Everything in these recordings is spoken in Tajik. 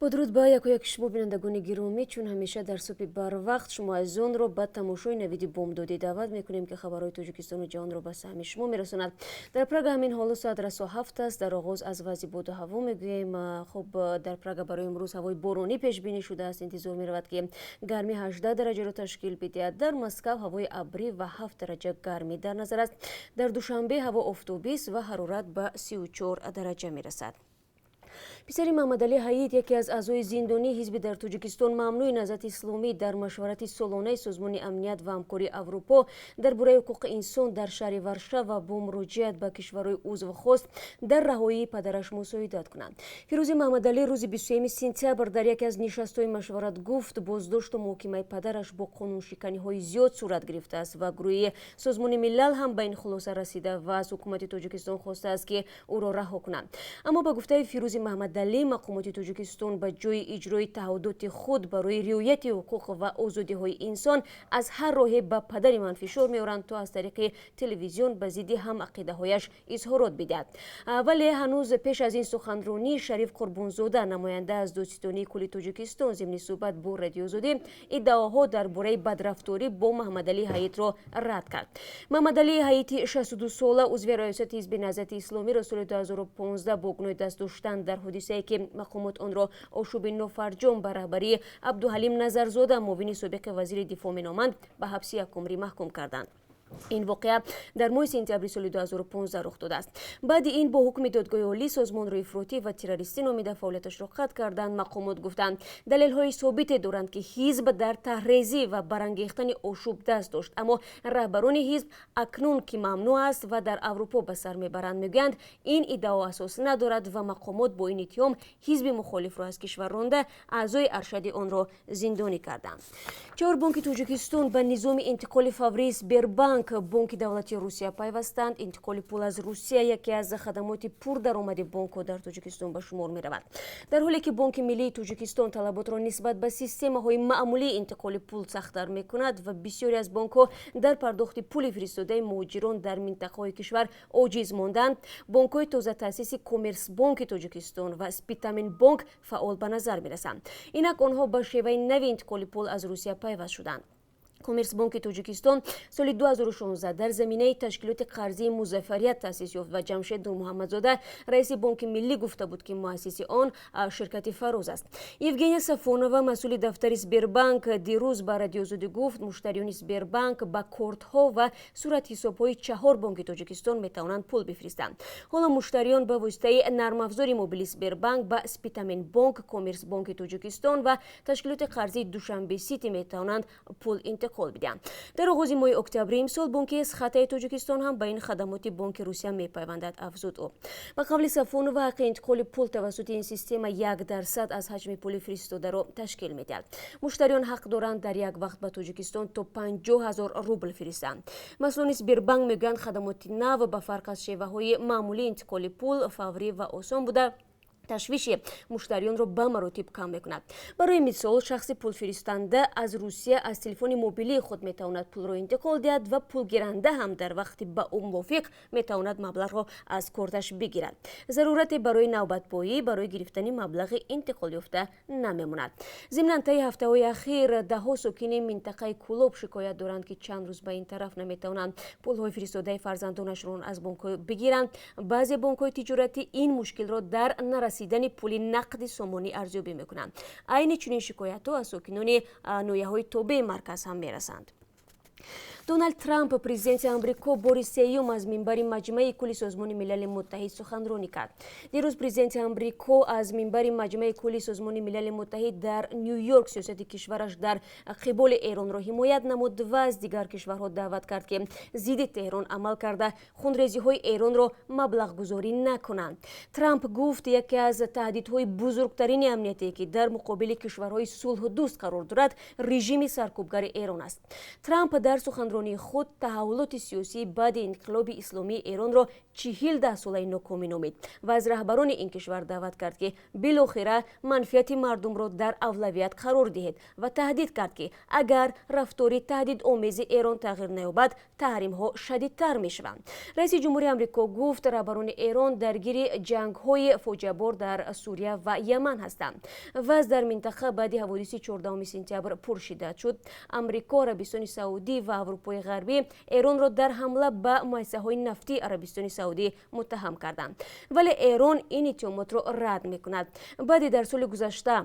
با درود با یک شما بینندگان گرامی، چون همیشه در صبح بر وقت شما عزیزان را به تماشای نوید بامدادی دعوت میکنیم که خبرهای تاجیکستان و جهان را به سهم شما میرساند. در پراگ همین حال ساعت رسو 7 است. در آغاز از وضع باد و هوا میگوییم. خب در پراگ برای امروز هوای بارانی پیش بینی شده است. انتظار میرود که گرمی 18 درجه را تشکیل بدهد. در مسکو هوای ابری و 7 درجه گرمی در نظر است. در دوشنبه هوا آفتابی است و حرارت به 34 درجه میرسد. پسر محمد علی حید، یکی از اعضای زندانی حزب در تاجیکستان ممنوع نهضت اسلامی، در مشورت سالانه سازمان امنیت و همکاری اروپا درباره حقوق انسان در شهر ورشو با مراجعت به کشورهای عضو خواست در رهایی پدرش مساعدت کنند. فیروز محمد علی روز 21 سپتامبر در یکی از نشست‌های مشورت گفت بازداشت و محاکمه پدرش با قانون‌شکنی‌های زیاد صورت گرفته است و گروه سازمان ملل هم به این خلاصه رسیده و از حکومت تاجیکستان خواسته است که او را رها کنند. اما به گفته فیروز محمد علی، مقامات تاجیکستان به جای اجرای تعهدات خود برای رعایت حقوق و آزادی‌های انسان از هر راهی به پدر من فشار می‌آورند تا از طریق تلویزیون به ضد هم عقیده‌هایش اظهارات بدهد. ولی هنوز پیش از این سخنرانی شریف قربانزاده، نماینده از دادستانی کل تاجیکستان، ضمن صحبت با رادیو آزادی ادعاها درباره بدرفتاری با محمد علی حید را رد کرد. محمد علی حید 62 ساله عضو ریاست حزب نهضت اسلامی را سال 2015 با گناه دست داشتن در حادثه‌ای که مقامات آن را آشوب نافرجام به رهبری عبدالحلیم نظرزاده، معاون سابق وزیر دفاع مینامند، به حبس 1 عمری محکوم کردند. این واقعه در ماه سپتامبر سال 2015 رخ داده است. بعد این با حکم دادگاه عالی سازمان را افراطی و تروریستی نامیده فعالیتش را قطع کردند. مقامات گفتند دلیل‌های ثابت دارند که حزب در تحریزی و برانگیختن آشوب دست داشت، اما رهبران حزب اکنون که ممنوع است و در اروپا به سر میبرند میگویند این ادعا اساس ندارد و مقامات با این اتهام حزب مخالف را از کشور رانده اعضای ارشد آن را زندانی کردند. 4 بانک تاجیکستان به نظام انتقال فوری سبربانک بانک دولتی روسیه پیوستند. انتقال پول از روسیه یکی از خدمات پردرآمد بانک در تاجیکستان به شمار می رود. در حالی که بانک ملی تاجیکستان طلبات را نسبت به سیستم های معمولی انتقال پول سخت‌تر می کند و بسیاری از بانک ها در پرداخت پول فرستاده مهاجران در منطقه های کشور عاجز ماندند، بانک های تازه تأسیس کامرس بانک تاجیکستان و اسپیتامین بانک فعال به نظر می رسند. اینک آنها به شیوه نوی انتقال پول از روسیه پیوست شدند. کامرس بانک تاجیکستان سال 2016 در زمینه تشکیلات قرضی مظفریت تأسیس یافت و جمشید نور محمدزاده رئیس بانک ملی گفته بود که مؤسس آن شرکت فروز است. یوگنیا صفونووا مسئول دفتر سبربانک دیروز به رادیو آزادی گفت مشتریان سبربانک با کارت ها و صورت حساب های 4 بانک تاجیکستان می توانند پول بفرستند. حالا مشتریان به واسطه نرم افزار موبیل سبربانک با اسپیتامین بانک، کامرس بانک تاجیکستان و تشکیلات قرضی دوشنبه سیتی می توانند پول انتقال بدهند. در آغاز ماه اکتبر امسال بانک اسخطه تاجیکستان هم به این خدمات بانک روسیه میپیوندد افزود او. به قول صفونووا حق انتقال پول توسط این سیستم 1% از حجم پول فرستاده را تشکیل میدهد. مشتریان حق دارند در یک وقت به تاجیکستان تا 50,000 روبل فرستند. مسئولان سبربانک میگویند خدمات نو به فرق از شیوه های معمولی انتقال پول فوری و آسان بوده تشویش مشتریان را به مراتب کم میکند. برای مثال شخص پول فرستنده از روسیه از تلفن موبیلی خود میتواند پول را انتقال دهد و پول گیرنده هم در وقتی به او موافق میتواند مبلغ را از کارتش بگیرد. ضرورت برای نوبت‌پایی برای گرفتن مبلغ انتقال یافته نمیماند. ضمن طی هفته‌های اخیر ده‌ها ساکن منطقه کولوب شکایت دارند که چند روز به این طرف نمیتوانند پول‌های فرستاده فرزندانشان از بانک بگیرند. بعضی بانک‌های تجارتی این مشکل را در رسیدن پول نقد سامانی ارزیابی میکنند. عین چنین شکایت‌ها از ساکنان ناحیه‌های تابع مرکز هم میرسند. دونالد ترامپ پرزیدنت آمریکا بار سوم از منبر مجمع کل سازمان ملل متحد سخنرانی کرد. دیروز پرزیدنت آمریکا از منبر مجمع کل سازمان ملل متحد در نیویورک سیاست کشورش در قبال ایران را حمایت نمود و از دیگر کشورها دعوت کرد که ضد تهران عمل کرده خونریزی‌های ایران را مبلغ گذاری نکنند. ترامپ گفت یکی از تهدیدهای بزرگترین امنیتی که در مقابل کشورهای صلح و دوست قرار دارد رژیم سرکوبگر ایران است. ترامپ در سخنرانی خود تحولات سیاسی بعد انقلاب اسلامی ایران را 40 ساله ناکامی نامید و از رهبران این کشور دعوت کرد که بالاخره منفعت مردم را در اولویت قرار دهید و تهدید کرد که اگر رفتاری تهدید آمیز ایران تغییر نیابد تحریم ها شدیدتر می شوند. رئیس جمهوری آمریکا گفت رهبران ایران درگیر جنگ های فاجعه بار در سوریه و یمن هستند. وضع در منطقه بعد حوادث 14 سپتامبر پرشدت شد. آمریکا، عربستان سعودی و اروپای غربی ایران را در حمله به مؤسسه‌های نفتی عربستان سعودی متهم کردند، ولی ایران این اتهامات را رد می‌کند. بعد در سال گذشته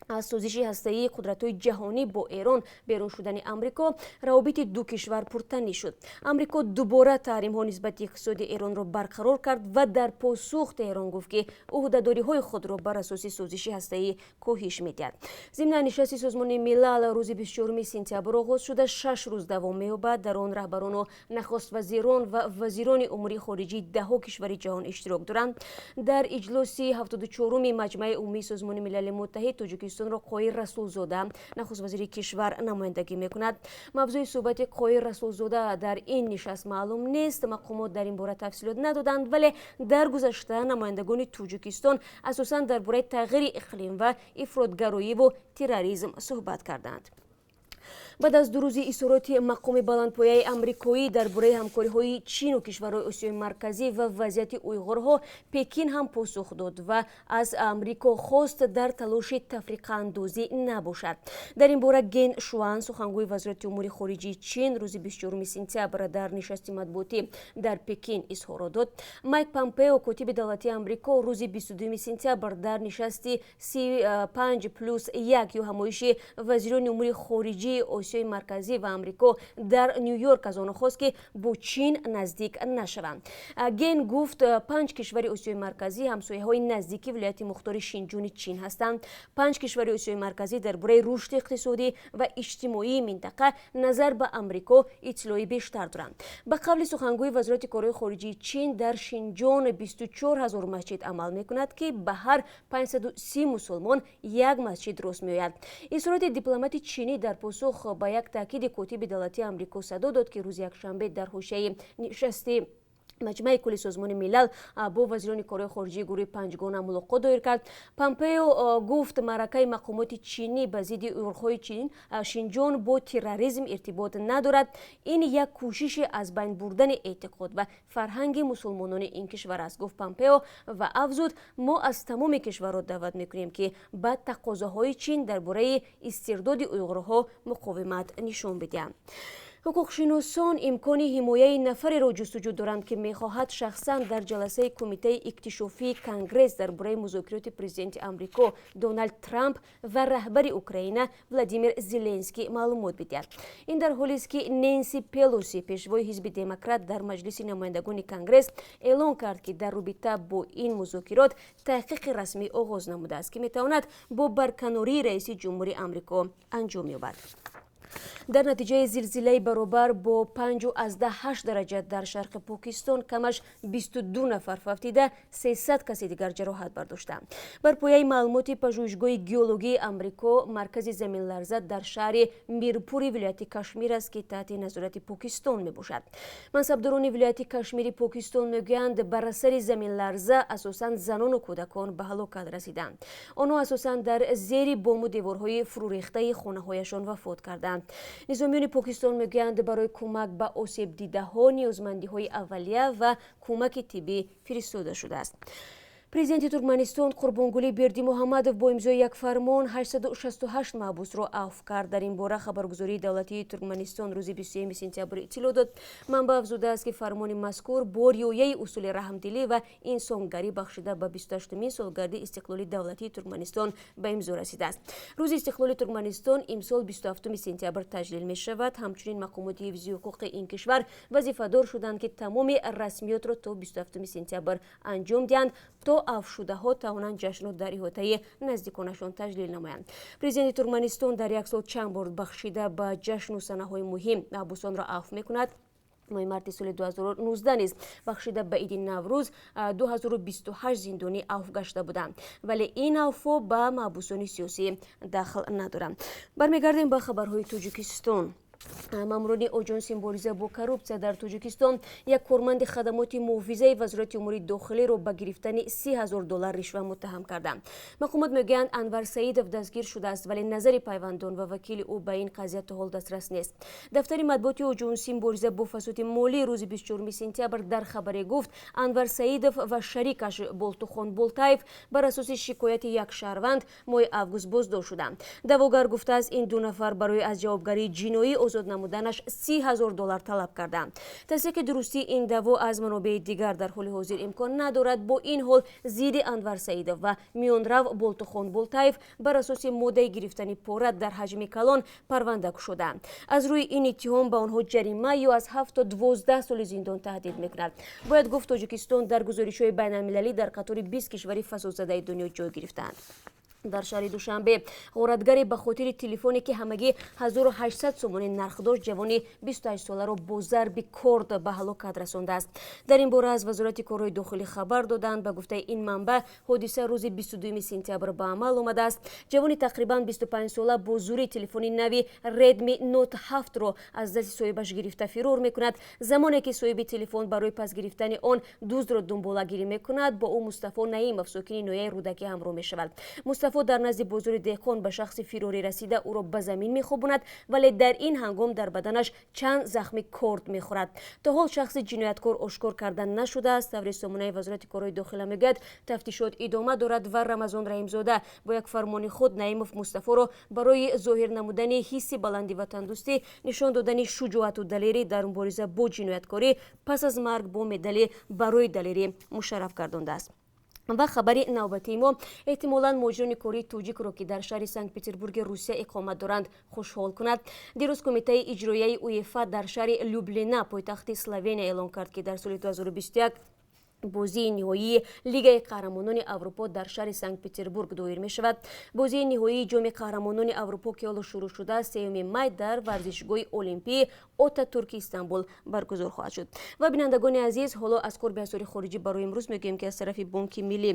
از سوزش هسته‌ای قدرت‌های جهانی با ایران بیرون شدن آمریکا، روابط دو کشور پرتنش شد. آمریکا دوباره تحریم‌ها نسبت اقتصادی ایران را برقرار کرد و در پاسخ ایران گفت که عهده‌داری‌های خود را بر اساس سوزش هسته‌ای کاهش می‌دهد. ضمن نشست سازمان ملل روز 24 سپتامبر آغاز شده 6 روز دوام می‌یابد. در آن رهبران و نخست وزیران و وزیران امور خارجه 10 کشور جهان اشتراک دارند. در اجلاس 74 مجمع عمومی سازمان ملل متحد تاجیکستان را قای رسولزاده نخست وزیر کشور نمایندگی میکند. موضوع صحبت قای رسولزاده در این نشست معلوم نیست. مقامات در این باره تفصیلات ندادند، ولی در گذشته نمایندگان تاجیکستان اساساً درباره تغییر اقلیم و افراطگرایی و تروریسم صحبت کردند. بعد از 2 روز اظهارات مقام بلندپایه آمریکایی درباره همکاری‌های چین و کشورهای آسیای مرکزی و وضعیت اویغورها، پکین هم پاسخ داد و از آمریکا خواست در تلاش تفرقه اندازی نباشد. در این باره گن شوان، سخنگوی وزارت امور خارجه چین، روز 24 سپتامبر در نشست مطبوعاتی در پکین اظهارات داد. مایک پامپئو، کاتب دولتی آمریکا، روز 22 سپتامبر در نشست 35+1 یا همایش وزیران امور خارجه آسیای مرکزی و آمریکا در نیویورک از آن خواست که با چین نزدیک نشوند. گین گفت 5 کشور آسیای مرکزی همسایه‌های نزدیکی ولایت مختار شینجون چین هستند. 5 کشور آسیای مرکزی درباره رشد اقتصادی و اجتماعی منطقه نظر به آمریکا اطلاعی بیشتر دارند. به قول سخنگوی وزارت کارهای خارجه چین، در شینجون 24,000 مسجد عمل می‌کند که به هر 530 مسلمان یک مسجد راست می‌آید. اظهارات دیپلمات چینی در پاسخ با یک تاکید کاتب دولتی آمریکا صدا داد که روز یکشنبه در حاشیه نشست مجمع کل سازمان ملل با وزیران کارهای خارجه گروه پنجگانه ملاقات دایر کرد. پامپئو گفت معرکه مقامات چینی به ضد اویغورهای شینجون با تروریسم ارتباط ندارد. این یک کوشش از بین بردن اعتقاد و فرهنگ مسلمانان این کشور است، گفت پامپئو و افزود ما از تمام کشورها دعوت میکنیم که به تقاضاهای چین درباره استرداد اویغورها مقاومت نشان بدهند. حقوقشناسان امکان حمایه نفری را جستجو دارند که می‌خواهد شخصاً در جلسه کمیته اکتشافی کنگره درباره مذاکرات پرزیدنت آمریکا دونالد ترامپ و رهبر اوکراین ولادیمیر زلنسکی معلومات بدهد. این در حالی است که نانسی پلوسی، پیشوای حزب دموکرات در مجلس نمایندگان کنگره، اعلام کرد که در رابطه با این مذاکرات تحقیق رسمی آغاز نموده است که می‌تواند با برکناری رئیس جمهوری آمریکا انجام یابد. در نتیجه زلزله برابر با 5.8 درجه در شرق پاکستان کمش 22 نفر فوتیده، 300 کسی دیگر جراحت برداشتند. بر پایه معلومات پژوهشگاه گیولوژی آمریکا، مرکز زمین لرزه در شهر میرپور ولایت کشمیر است که تحت نظارت پاکستان می باشد. منصبداران ولایت کشمیر پاکستان میگویند بر اثر زمین لرزه اساساً زنان و کودکان به هلاکت رسیدند. آنها اساساً در زیر بام و دیوارهای فرو ریخته خانه‌هایشان وفات کردند. نظامیان پاکستان میگویند برای کمک به آسیب دیده ها نیازمندی های اولیه و کمک طبی فرستاده شده است. پرزیدنت ترکمنستان قربانگلی بردی محمدов با امضای یک فرمان 868 محبوس را عفو کرد. در این باره خبرگزاری دولتی ترکمنستان روز 23 سپتامبر اطلاع داد. منبع افزوده است که فرمان مذکور با رعایت اصول رحمدلی و انسانگری بخشیده به 28مین سالگرد استقلال دولتی ترکمنستان به امضا رسیده است. روز استقلال ترکمنستان امسال 27 سپتامبر تجلیل می شود. همچنین مقامات حفظی حقوق این کشور وظیفه‌دار شدند که تمام رسمیات را تا 27 سپتامبر انجام دهند تا عفو ها توانند جشن در احاطه نزدیکانشان تجلیل نمایند. پرزیدنت ترکمنستان در یک سال چند بار بخشیده به جشن و سنه‌های مهم محبوسان را عفو می‌کند. ماه مارت سال 2019 نیز بخشیده به عید نوروز 2028 زندانی عفو گشته بودند، ولی این عفو به محبوسان سیاسی دخل ندارند. برمیگردیم به خبرهای تاجیکستان. мамурини оҷонси мубориза бо коррупсия дар тоҷикистон як корманди хадамоти муҳофизаи вазорати умури дохилиро ба гирифтани $30,000 ришва муттаҳам карданд. мақомот мегӯянд Анвар Саидов дастгир шудааст, вале назари пайвандон ва вакили ӯ ба ин қазия то ҳол дастрас нест. дафтари матбуоти оҷонси мубориза бо фасоди молии рӯзи 24 сентябр дар хабаре гуфт Анвар Саидов ва шарикаш Болтухон Болтаев бар асоси шикояти як шаҳрванд моҳи август боздошт шуданд. давогар гуфтааст ин ду нафар барои аз ҷавобгарии ҷиноӣ озод намуданаш $30,000 талаб карданд. тасдиқи дурустии ин даъво аз манобеи дигар дар ҳоли ҳозир имкон надорад. бо ин ҳол зидди Анвар Саидов ва миёнрав Болтухон Болтаев бар асоси моддаи гирифтани пора дар ҳаҷми калон парванда кушодаанд. аз рӯи ин иттиҳом ба онҳо ҷарима ё аз 7 то 12 соли зиндон таҳдид мекунад. бояд гуфт тоҷикистон дар гузоришҳои байналмилалӣ дар қатори 20 кишвари фасодзадаи дунё ҷой гирифтаанд. дар шаҳри душанбе ғоратгаре ба хотири телефоне ки ҳамагӣ 1800 сомонӣ нарх дошт ҷавони 28 соларо бо зарби корд ба ҳалокат расондааст. дар ин бора аз вазорати корҳои дохилӣ хабар доданд. ба гуфтаи ин манбаъ ҳодиса рӯзи 22 сентябр ба амал омадааст. ҷавони тақрибан 25 сола бо зурии телефони нави Redmi Note 7ро аз дасти соҳибаш гирифта фирор мекунад. замоне ки соҳиби телефон барои пас гирифтани он дуздро дунболагирӣ мекунад, бо ӯ Мустафо Наимов сокини ноҳияи Рӯдакӣ ҳамроҳ мешавад. Мустафо дар назди бозори деҳқон ба шахси фирорӣ расида ӯро ба замин мехобонад, вале дар ин ҳангом дар баданаш чанд захми корд мехӯрад. то ҳол шахси ҷинояткор ошкор карда нашудааст. таври сомонаи вазорати корҳои дохила мегӯяд тафтишот идома дорад ва Рамазон Раимзода бо як фармони худ Наимов Мустафоро барои зоҳир намудани ҳисси баландӣ ватандӯстӣ, нишон додани шуҷоату далерӣ дар мубориза бо ҷинояткорӣ пас аз марг бо медали барои далерӣ мушарраф гардондааст. ва хабари навбатии мо эҳтимолан муҳоҷирони кории тоҷикро ки дар шаҳри Санкт-Петербурги Русия иқомат доранд хушҳол кунад. дирӯз кумитаи иҷроияи УЕФА дар шаҳри Люблина пойтахти Словения эълон кард ки дар соли 2021 бозии ниҳоии Лигаи қаҳрамонони Аврупо дар шаҳри Санкт-Петербург доир мешавад. бозии ниҳоии ҷоми қаҳрамонони Аврупо ки ҳоло шурӯъ шуда 3 май дар варзишгоҳи Олимпии Отатурки Истанбул баргузор хоҳад шуд. ва бинандагони азиз, ҳоло аз корби асъори хориҷӣ барои имрӯз мегӯем ки аз тарафи Бонки Миллӣ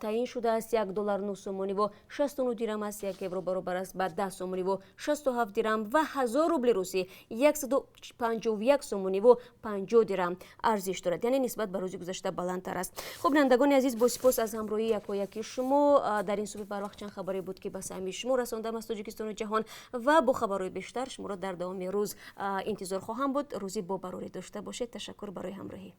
таъин шудааст. $1 сомониву 69 дирам аст, 1 евро баробар аст ба 10 сомониву 67 дирам ва 1000 рубли русӣ 151 сомониву 50 дирам арзиш дорад, яъне нисбат ба рӯзи гузашта баландтар аст. хуб, бинандагони азиз, бо сипос аз ҳамроҳии якояки шумо дар ин субҳи барвақт чанд хабаре буд ки ба саҳми шумо расондам аз Тоҷикистону ҷаҳон ва бо хабарҳои бештар шуморо дар давоми рӯз интизор хоҳам буд. рӯзи бо барорӣ дошта бошед. ташаккур барои ҳамроҳӣ.